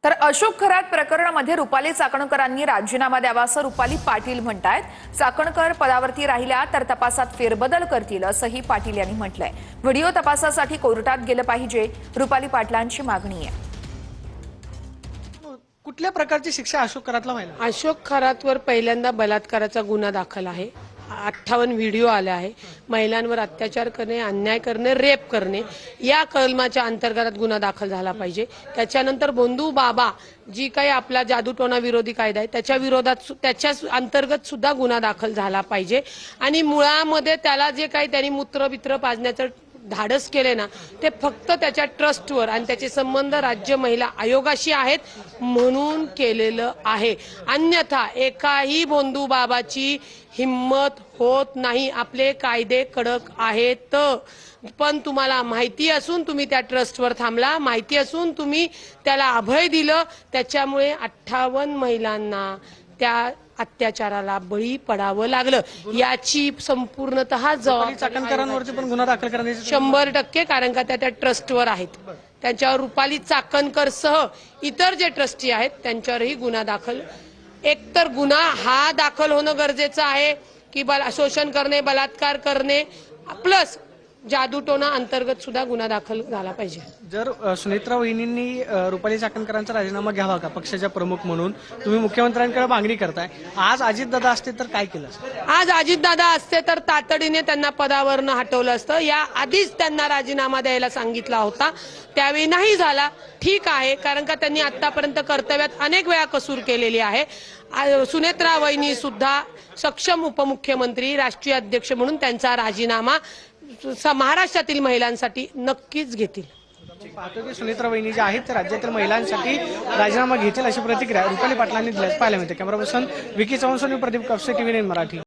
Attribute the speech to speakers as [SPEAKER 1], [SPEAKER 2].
[SPEAKER 1] तर अशोक खरात प्रकरणामध्ये रुपाली चाकणकरांनी राजीनामा द्यावा असं रुपाली पाटील म्हणतायत। चाकणकर पदावरती राहिल्या तर तपासात फेरबदल करतील असंही पाटील यांनी म्हटलंय। व्हिडिओ तपासासाठी कोर्टात गेलं पाहिजे, रुपाली पाटलांची मागणी आहे।
[SPEAKER 2] कुठल्या प्रकारची शिक्षा अशोक खरातला व्हायला?
[SPEAKER 3] अशोक खरातवर पहिल्यांदा बलात्काराचा गुन्हा दाखल आहे। 58 व्हिडिओ आले आहे। महिलांवर अत्याचार करणे, अन्याय करणे, रेप करणे या कलमाच्या अंतर्गत गुन्हा दाखल झाला पाहिजे। त्याच्यानंतर बंधू बाबा जी काही आपला जादूटोणा विरोधी कायदा आहे त्याच्या विरोधात त्याच्या अंतर्गत सुद्धा गुन्हा दाखल झाला पाहिजे। आणि मुळामध्ये त्याला जे काही त्यांनी मूत्रबित्र पाजण्याचं धाडस केले ना ते फक्त त्याच्या ट्रस्टवर आणि त्याचे संबंध राज्य महिला आयोगाशी आहेत म्हणून केलेलं आहे। अन्यथा एकाही बंधू बाबाची हिम्मत होत नाही। आपले कायदे कडक आहेत, पण तुम्हाला माहिती असून तुम्ही त्या ट्रस्टवर थांबला, माहिती असून तुम्ही त्याला अभय दिलं, त्याच्यामुळे 58 महिलांना त्या अत्याचाराला बळी पडावं लागलं। याची संपूर्णतः जबाबदारी
[SPEAKER 2] चाकणकरांवरती पण गुन्हा दाखल करण्याची
[SPEAKER 3] 100% कारण का त्या ट्रस्टवर आहेत। त्यांच्यावर रुपाली चाकणकर सह इतर जे ट्रस्टी आहेत त्यांच्यावरही गुन्हा दाखल, एकतर गुन्हा हा दाखल होणं गरजेचं आहे की शोषण करणे, बलात्कार करणे प्लस जादूटोणा अंतर्गत सुद्धा गुन्हा दाखल झाला पाहिजे।
[SPEAKER 2] जर सुनेत्रा वहिनींनी रुपाली चाकणकरांचा राजीनामा घ्यावा का पक्षाच्या प्रमुख म्हणून तुम्ही मुख्यमंत्र्यांकडे मागणी करताय, आज अजितदादा असते तर काय केलं?
[SPEAKER 3] आज अजितदादा असते तर तातडीने त्यांना पदावरनं हटवलं असतं। या आधीच त्यांना राजीनामा द्यायला सांगितला होता, त्यावेळी नाही झाला। ठीक आहे, कारण का त्यांनी आतापर्यंत कर्तव्यात अनेक वेळा कसूर केलेली आहे। सुनेत्रा वहिनी सुद्धा सक्षम उपमुख्यमंत्री, राष्ट्रीय अध्यक्ष म्हणून त्यांचा राजीनामा महाराष्ट्रातील महिलांसाठी नक्कीच घेतील।
[SPEAKER 2] पाहतो की सुनेत्रा वहिनी जे आहेत ते राज्यातील महिलांसाठी राजीनामा घेतील अशी प्रतिक्रिया रुपाली पाटलांनी दिल्याचं पाहायला मिळते। Camera person Vicky Chavan, Pradeep Kapse, TV 9 Marathi.